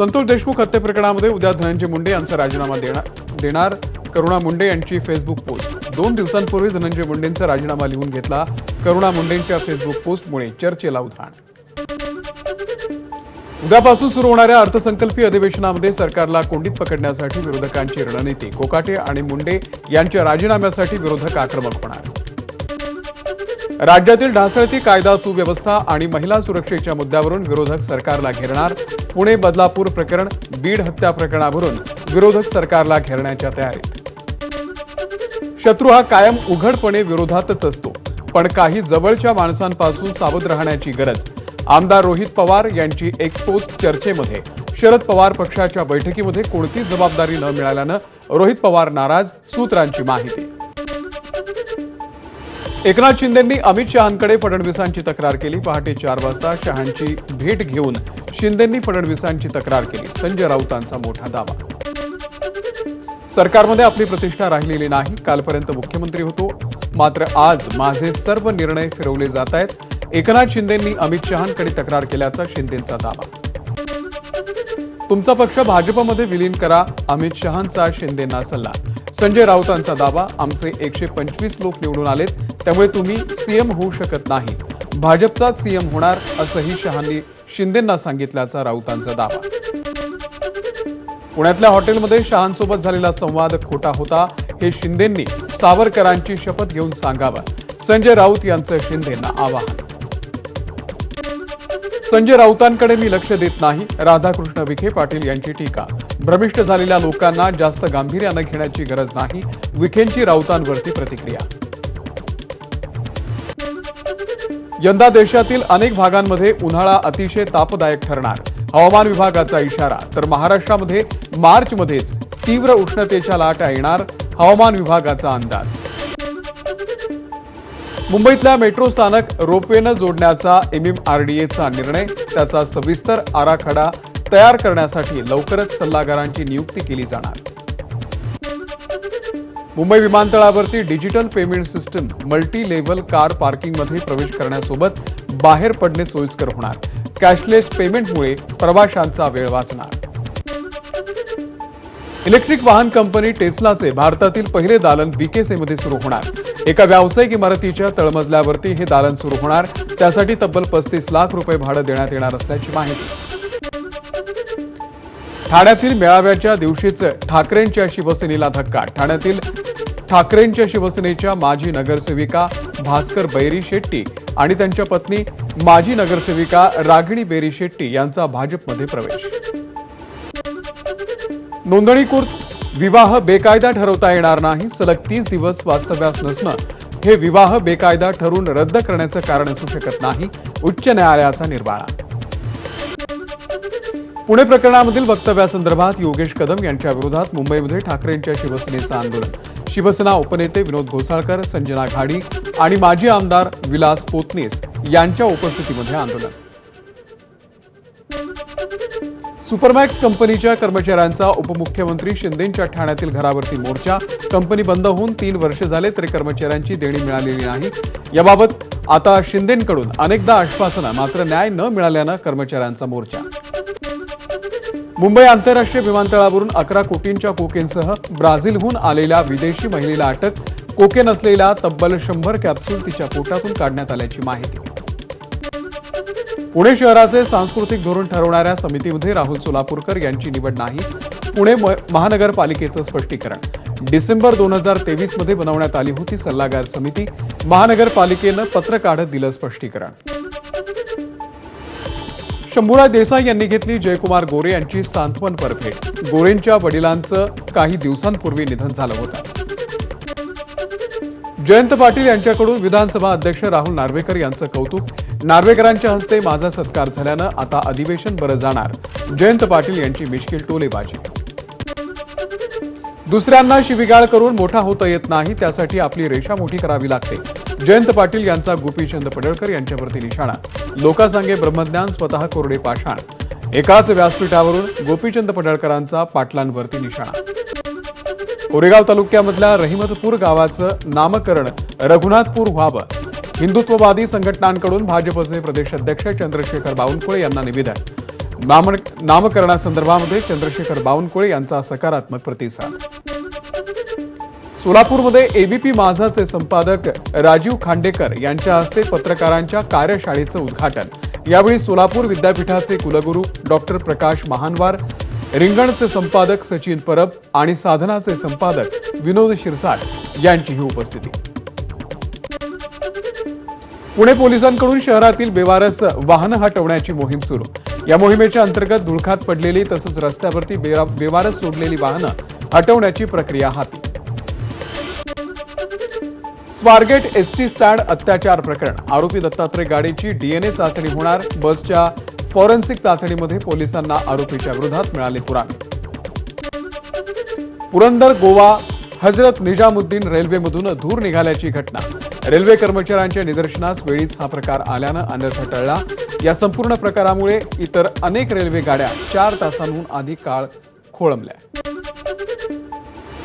संतोष देशमुख हत्या प्रकरणामध्ये उद्या धनंजय मुंडे यांचा राजीनामा देणार करुणा मुंडे यांची फेसबुक पोस्ट। 2 दिवसांपूर्वी धनंजय मुंडेंचा राजीनामा लिहून घेतला। करुणा मुंडेंच्या फेसबुक पोस्टमुळे चर्चेला उधाण। उद्यापासून सुरू होणाऱ्या अर्थसंकल्पीय अधिवेशनामध्ये सरकारला कोंडीत पकडण्यासाठी विरोधकांची रणनीती। कोकाटे आणि मुंडे यांच्या राजीनाम्यासाठी विरोधक आक्रमक होणार। राज्यातील ढासळती कायदा सुव्यवस्था आणि महिला सुरक्षेच्या मुद्द्यावरून विरोधक सरकारला घेरणार। पुणे बदलापूर प्रकरण, बीड हत्या प्रकरणावरून विरोधक सरकारला घेरण्याच्या तयारीत। शत्रू हा कायम उघडपणे विरोधातच असतो, पण काही जवळच्या माणसांपासून सावध राहण्याची गरज। आमदार रोहित पवार यांची एक्सपोस्ट चर्चेमध्ये शरद पवार पक्षाच्या बैठकीमध्ये कोणतीच जबाबदारी न मिळाल्यानं रोहित पवार नाराज। सूत्रांची माहिती। एकनाथ शिंदेंनी अमित शहांकडे फडणवीसांची तक्रार केली। पहाटे 4 वाजता शहांची भेट घेऊन शिंदेंनी फडणवीसांची तक्रार केली। संजय राऊतांचा मोठा दावा। सरकारमध्ये आपली प्रतिष्ठा राहिलेली नाही। कालपर्यंत मुख्यमंत्री होतो, मात्र आज माझे सर्व निर्णय फिरवले जात आहेत। एकनाथ शिंदेंनी अमित शहांकडे तक्रार केल्याचा शिंदेंचा दावा। तुमचा पक्ष भाजपमध्ये विलीन करा, अमित शहांचा शिंदेंना सल्ला। संजय राऊतांचा दावा। आमचे 125 लोक निवडून आलेत, त्यामुळे तुम्ही सीएम होऊ शकत नाही, भाजपचाच सीएम होणार असंही शहांनी शिंदेंना सांगितल्याचा राऊतांचा दावा। पुण्यातल्या हॉटेलमध्ये शहांसोबत झालेला संवाद खोटा होता, हे शिंदेंनी सावरकरांची शपथ घेऊन सांगावं। संजय राऊत यांचं शिंदेंना आवाहन। संजय राऊतांकडे मी लक्ष देत नाही, राधाकृष्ण विखे पाटील यांची टीका। भ्रमिष्ट झालेल्या लोकांना जास्त गांभीर्यानं घेण्याची गरज नाही, विखेंची राऊतांवरती प्रतिक्रिया। यंदा देशातील अनेक भागांमध्ये उन्हाळा अतिशय तापदायक ठरणार, हवामान विभागाचा इशारा। तर महाराष्ट्रामध्ये मार्चमध्येच तीव्र उष्णतेच्या लाटा येणार, हवामान विभागाचा अंदाज। मुंबईतल्या मेट्रो स्थानक रोपवेनं जोडण्याचा MMRDAचा निर्णय, त्याचा सविस्तर आराखडा तयार करण्यासाठी लवकरच सल्लागारांची नियुक्ती केली जाणार। मुंबई विमानतळावरती digital payment system multi level car पार्किंगमध्ये प्रवेश करण्यासोबत बाहेर पडणे सोयीस्कर होणार। कॅशलेस पेमेंटमुळे प्रवाशांचा वेळ वाचणार। इलेक्ट्रिक वाहन कंपनी टेस्लाचे भारतातील पहिले दालन BKC मध्ये सुरू होणार। एका व्यावसायिक इमारतीच्या तळमजल्यावरती हे दालन सुरू होणार, त्यासाठी तब्बल 35 लाख रुपये भाडं देण्यात येणार असल्याची माहिती। ठाण्यातील मेळाव्याच्या दिवशीच ठाकरेंच्या शिवसेनेला धक्का। ठाण्यातील ठाकरेंच्या शिवसेनेच्या माजी नगरसेविका भास्कर बैरी शेट्टी आणि त्यांच्या पत्नी माजी नगरसेविका रागिणी बेरी शेट्टी यांचा भाजपमध्ये प्रवेश। नोंदणीकृत विवाह बेकायदा ठरवता येणार नाही, सलग 30 दिवस वास्तव्यास नसणं हे विवाह बेकायदा ठरून रद्द करण्याचं कारण असू शकत नाही, उच्च न्यायालयाचा निर्वाळा। पुणे प्रकरणामधील वक्तव्यासंदर्भात योगेश कदम यांच्या विरोधात मुंबईमध्ये ठाकरेंच्या शिवसेनेचं आंदोलन। शिवसेना उपनेते विनोद घोसाळकर, संजना घाडी आणि माजी आमदार विलास पोतनीस यांच्या उपस्थितीमध्ये आंदोलन। सुपरमॅक्स कंपनीच्या कर्मचाऱ्यांचा उपमुख्यमंत्री शिंदेंच्या ठाण्यातील घरावरती मोर्चा। कंपनी बंद होऊन 3 वर्ष झाले तरी कर्मचाऱ्यांची देणी मिळालेली नाही। याबाबत आता शिंदेंकडून अनेकदा आश्वासनं, मात्र न्याय न मिळाल्यानं कर्मचाऱ्यांचा मोर्चा। मुंबई आंतरराष्ट्रीय विमानतळावरून 11 कोटींच्या कोकेनसह ब्राझीलहून आलेल्या विदेशी महिलेला अटक। कोकेन असलेल्या तब्बल 100 कॅप्सूल तिच्या पोटातून काढण्यात आल्याची माहिती। पुणे शहराचे सांस्कृतिक धोरण ठरवणाऱ्या समितीमध्ये राहुल सोलापूरकर यांची निवड नाही। पुणे महानगरपालिकेचं स्पष्टीकरण। डिसेंबर 2023 मध्ये बनवण्यात आली होती सल्लागार समिती, महानगरपालिकेनं पत्र काढत दिलं स्पष्टीकरण। शंभूराज देसाई यांनी घेतली जयकुमार गोरे यांची सांत्वनपर भेट। गोरेंच्या वडिलांचं काही दिवसांपूर्वी निधन झालं होतं। जयंत पाटील यांच्याकडून विधानसभा अध्यक्ष राहुल नार्वेकर यांचं कौतुक। नार्वेकरांच्या हस्ते माझा सत्कार झाल्यानं आता अधिवेशन बरं जाणार, जयंत पाटील यांची मिश्किल टोलेबाजी। दुसऱ्यांना शिवीगाळ करून मोठा होता येत नाही, त्यासाठी आपली रेषा मोठी करावी लागते, जयंत पाटील यांचा गोपीचंद पडळकर यांच्यावरती निशाणा। लोकांसांगे ब्रह्मज्ञान, स्वतः कोरडे पाषाण। एकाच व्यासपीठावरून गोपीचंद पडळकरांचा पाटलांवरती निशाणा। कोरेगाव तालुक्यामधल्या रहिमतपूर गावाचं नामकरण रघुनाथपूर व्हावं, हिंदुत्ववादी संघटनांकडून भाजपचे प्रदेशाध्यक्ष चंद्रशेखर बावनकुळे यांना निवेदन। नामकरणासंदर्भामध्ये चंद्रशेखर बावनकुळे यांचा सकारात्मक प्रतिसाद. सोलापूरमध्ये एबीपी माझाचे संपादक राजीव खांडेकर यांच्या हस्ते पत्रकारांच्या कार्यशाळेचं उद्घाटन. यावेळी सोलापूर विद्यापीठाचे कुलगुरू डॉक्टर प्रकाश महानवार, रिंगणचे संपादक सचिन परब आणि साधनाचे संपादक विनोद शिरसाट यांचीही उपस्थिती. पुणे पोलिसांकडून शहरातील बेवारस वाहनं हटवण्याची मोहीम सुरू. या मोहिमेच्या अंतर्गत धुळखात पडलेली तसंच रस्त्यावरती बेवारस सोडलेली वाहनं हटवण्याची प्रक्रिया हाती. स्वारगेट एसटी स्टँड अत्याचार प्रकरण. आरोपी दत्तात्रय गाडेची डीएनए चाचणी होणार. बसच्या फॉरेन्सिक चाचणीमध्ये पोलिसांना आरोपीच्या विरोधात मिळाले पुरावे. पुरंदर गोवा हजरत निजामुद्दीन रेल्वेमधून धूर निघाल्याची घटना. रेल्वे कर्मचाऱ्यांच्या निदर्शनास वेळीच हा प्रकार आल्यानं अनर्थ टळला. या संपूर्ण प्रकारामुळे इतर अनेक रेल्वे गाड्या 4 तासांहून अधिक काळ खोळंबल्या.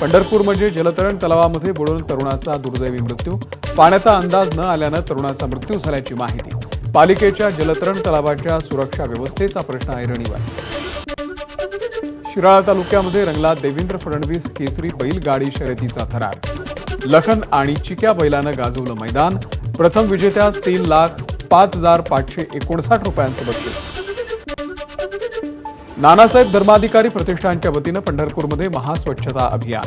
पंढरपूर म्हणजे जलतरण तलावामध्ये बुडून तरुणाचा दुर्दैवी मृत्यू. पाण्याचा अंदाज न आल्यानं तरुणाचा मृत्यू झाल्याची माहिती. पालिकेच्या जलतरण तलावाच्या सुरक्षा व्यवस्थेचा प्रश्न ऐरणीवर. शिराळा तालुक्यामध्ये रंगला देवेंद्र फडणवीस केसरी बैलगाडी शर्यतीचा थरार. लखन आणि चिक्या बैलानं गाजवलं मैदान. प्रथम विजेत्यास 3,05,559 रुपयांचं बक्षीस. नानासाहेब धर्माधिकारी प्रतिष्ठानच्या वतीनं पंढरपूरमध्ये महास्वच्छता अभियान.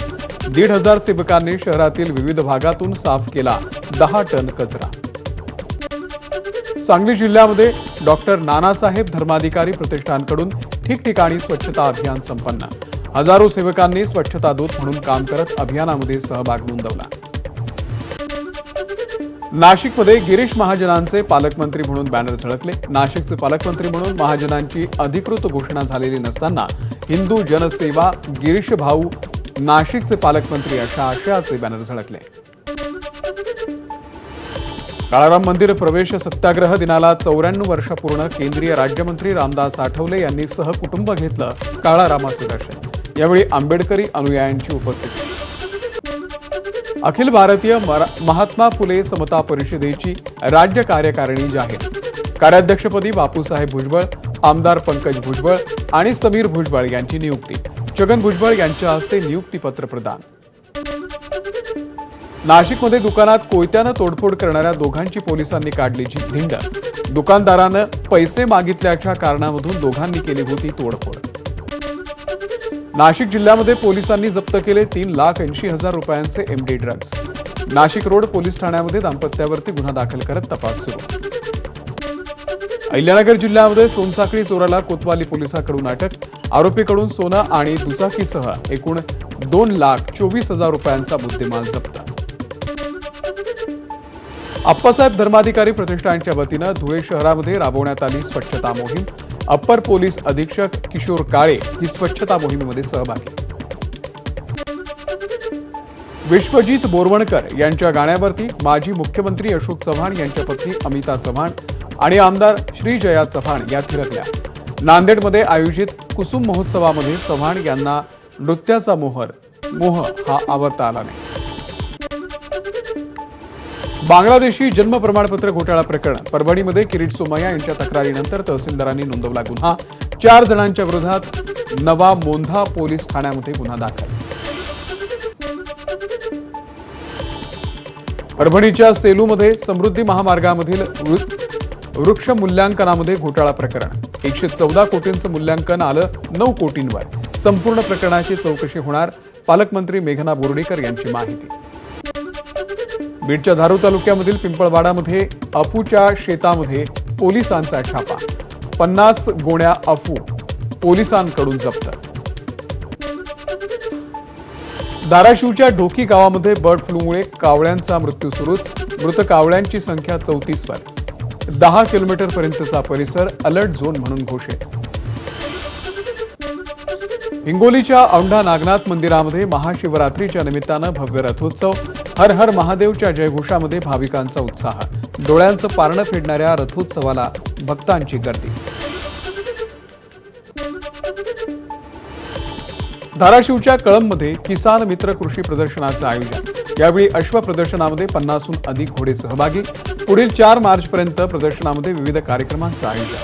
1,500 सेवकांनी शहरातील विविध भागातून साफ केला 10 टन कचरा. सांगली जिल्ह्यामध्ये डॉक्टर नानासाहेब धर्माधिकारी प्रतिष्ठानकडून ठिकठिकाणी स्वच्छता अभियान संपन्न. हजारो सेवकांनी स्वच्छता दूत म्हणून काम करत अभियानामध्ये सहभाग नोंदवला. नाशिकमध्ये गिरीश महाजनांचे पालकमंत्री म्हणून बॅनर झळकले. नाशिकचे पालकमंत्री म्हणून महाजनांची अधिकृत घोषणा झालेली नसताना हिंदू जनसेवा गिरीश भाऊ नाशिकचे पालकमंत्री अशा आशयाचे बॅनर झळकले. काळाराम मंदिर प्रवेश सत्याग्रह दिनाला 94 वर्ष पूर्ण. केंद्रीय राज्यमंत्री रामदास आठवले यांनी सहकुटुंब घेतलं काळारामाचं दर्शन. यावेळी आंबेडकरी अनुयायांची उपस्थिती. अखिल भारतीय महात्मा फुले समता परिषदेची राज्य कार्यकारिणी जाहीर. कार्याध्यक्षपदी बापूसाहेब भुजबळ, आमदार पंकज भुजबळ आणि समीर भुजबळ यांची नियुक्ती. छगन भुजबळ यांच्या हस्ते नियुक्तीपत्र प्रदान. नाशिकमध्ये दुकानात कोयत्यानं तोडफोड करणाऱ्या दोघांची पोलिसांनी काढली धिंड. दुकानदारानं पैसे मागितल्याच्या कारणामधून दोघांनी केली होती तोडफोड. नाशिक जिल्ह्यामध्ये पोलिसांनी जप्त केले 3,80,000 रुपयांचे MD drugs. Nashik road police ठाण्यामध्ये दाम्पत्यावरती गुन्हा दाखल करत तपास सुरू. अहिल्यानगर जिल्ह्यामध्ये सोनसाखळी चोराला कोतवाली पोलिसांकडून अटक. आरोपीकडून सोनं आणि दुचाकीसह एकूण 2,24,000 रुपयांचा मुद्देमाल जप्त. अप्पासाहेब धर्माधिकारी प्रतिष्ठानच्या वतीनं धुळे शहरामध्ये राबवण्यात आली स्वच्छता मोहीम. अप्पर पोलीस अधीक्षक किशोर काळे ही स्वच्छता मोहिमेमध्ये सहभागी. विश्वजित बोरवणकर यांच्या गाण्यावरती माजी मुख्यमंत्री अशोक चव्हाण यांच्या पत्नी अमिता चव्हाण आणि आमदार श्रीजया चव्हाण या थिरकल्या. नांदेडमध्ये आयोजित कुसुम महोत्सवामध्ये चव्हाण यांना नृत्याचा मोह हा आवरता आला नाही. बांगलादेशी जन्म प्रमाणपत्र घोटाळा प्रकरण. परभणीमध्ये किरीट सोमय्या यांच्या तक्रारीनंतर तहसीलदारांनी नोंदवला गुन्हा. 4 जणांच्या विरोधात नवा मोंधा पोलीस ठाण्यामध्ये गुन्हा दाखल. परभणीच्या सेलूमध्ये समृद्धी महामार्गामधील वृक्ष मूल्यांकनामध्ये घोटाळा प्रकरण. 114 कोटींचं मूल्यांकन आलं 9 कोटींवर. संपूर्ण प्रकरणाची चौकशी होणार. पालकमंत्री मेघना बोर्डीकर यांची माहिती. बीडच्या धारूर तालुक्यामधील पिंपळवाडामध्ये अफूच्या शेतामध्ये पोलिसांचा छापा. 50 गोण्या अफू पोलिसांकडून जप्त. धाराशिवच्या ढोकी गावामध्ये बर्ड फ्लूमुळे कावळ्यांचा मृत्यू सुरूच. मृत कावळ्यांची संख्या 34 वर. 10 किलोमीटरपर्यंतचा परिसर अलर्ट झोन म्हणून घोषित. हिंगोलीच्या औंढा नागनाथ मंदिरामध्ये महाशिवरात्रीच्या निमित्तानं भव्य रथोत्सव. हर हर महादेवच्या जयघोषामध्ये भाविकांचा उत्साह. डोळ्यांचं पारणं फेडणाऱ्या रथोत्सवाला भक्तांची गर्दी. धाराशिवच्या कळंबमध्ये किसान मित्र कृषी प्रदर्शनाचं आयोजन. यावेळी अश्व प्रदर्शनामध्ये 50हून अधिक घोडे सहभागी. पुढील 4 मार्चपर्यंत प्रदर्शनामध्ये विविध कार्यक्रमांचं आयोजन.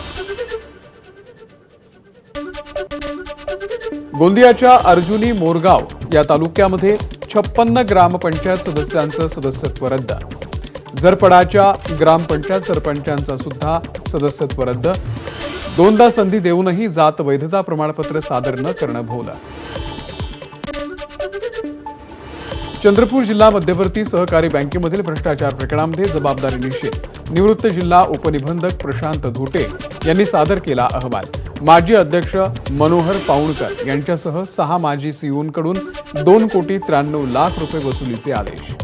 गोंदियाच्या अर्जुनी मोरगाव या तालुक्यामध्ये 56 ग्रामपंचायत सदस्यांचं सदस्यत्व रद्द. झरपडाच्या ग्रामपंचायत सरपंचांचा सुद्धा सदस्यत्व रद्द. दोनदा संधी देऊनही जात वैधता प्रमाणपत्र सादर न करणं भोवलं. चंद्रपूर जिल्हा मध्यवर्ती सहकारी बँकेमधील भ्रष्टाचार प्रकरणामध्ये जबाबदारी निश्चित. निवृत्त जिल्हा उपनिबंधक प्रशांत धोटे यांनी सादर केला अहवाल. माजी अध्यक्ष मनोहर पाउणकर यांच्यासह 6 माजी सीईओंकडून 2,93,00,000 रुपये वसुलीचे आदेश.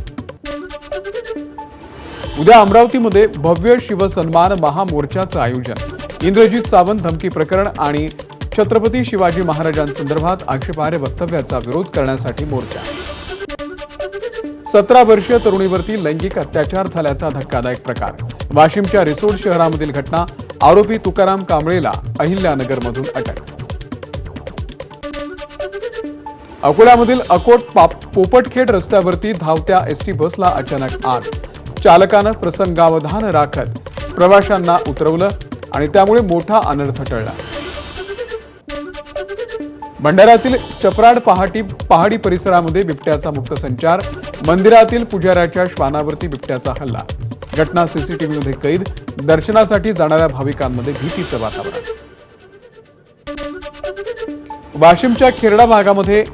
उद्या अमरावतीमध्ये भव्य शिवसन्मान महामोर्चाचं आयोजन. इंद्रजित सावंत धमकी प्रकरण आणि छत्रपती शिवाजी महाराजांसंदर्भात आक्षेपार्ह वक्तव्याचा विरोध करण्यासाठी मोर्चा. 17 वर्षीय तरुणीवरती लैंगिक अत्याचार झाल्याचा धक्कादायक प्रकार. वाशिमच्या रिसोड शहरामधील घटना. आरोपी तुकाराम कांबळेला अहिल्यानगरमधून अटक. अकोल्यामधील अकोट पोपटखेड रस्त्यावरती धावत्या एसटी बसला अचानक आग. चालकानं प्रसंगावधान राखत प्रवाशांना उतरवलं आणि त्यामुळे मोठा अनर्थ टळला. भंडाऱ्यातील चपराड पहाडी परिसरामध्ये बिबट्याचा मुक्त संचार. मंदिरातील पुजाऱ्याच्या श्वानावरती बिबट्याचा हल्ला. घटना सीसीटीव्हीमध्ये कैद. दर्शनासाठी जाणाऱ्या भाविकांमध्ये भीतीचं वातावरण. वाशिमच्या खेरडा भागामध्ये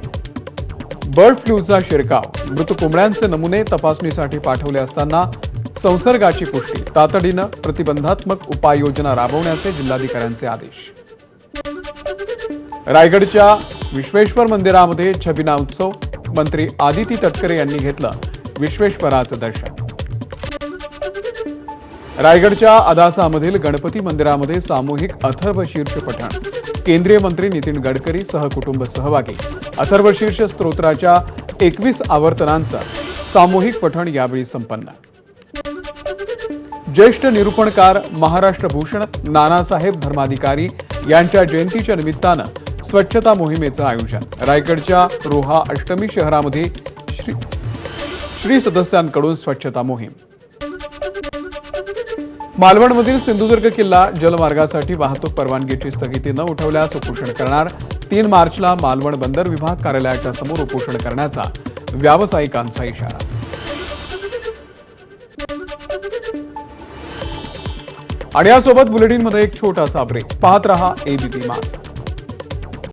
बर्ड फ्लूचा शिरकाव. मृत कोंबड्यांचे नमुने तपासणीसाठी पाठवले असताना संसर्गाची पुष्टी. तातडीनं प्रतिबंधात्मक उपाययोजना राबवण्याचे जिल्हाधिकाऱ्यांचे आदेश. रायगडच्या विश्वेश्वर मंदिरामध्ये छबिना उत्सव. मंत्री आदिती तटकरे यांनी घेतलं विश्वेश्वराचं दर्शन. रायगडच्या अदासामधील गणपती मंदिरामध्ये सामूहिक अथर्वशीर्ष पठण. केंद्रीय मंत्री नितीन गडकरी सहकुटुंब सहभागी. अथर्वशीर्ष स्तोत्राच्या 21 आवर्तनांचं सामूहिक पठण यावेळी संपन्न. ज्येष्ठ निरूपणकार महाराष्ट्र भूषण नानासाहेब धर्माधिकारी यांच्या जयंतीच्या निमित्तानं स्वच्छता मोहिमेचं आयोजन. रायगडच्या रोहा अष्टमी शहरामध्ये श्री सदस्यांकडून स्वच्छता मोहीम. मालवणमधील सिंधुदुर्ग किल्ला जलमार्गासाठी वाहतूक परवानगीची स्थगिती न उठवल्यास उपोषण करणार. 3 मार्चला मालवण बंदर विभाग कार्यालयाच्या समोर उपोषण करण्याचा व्यावसायिकांचा इशारा. आणि यासोबत बुलेटिनमध्ये एक छोटासा ब्रेक. पाहत रहा एबीपी माझा.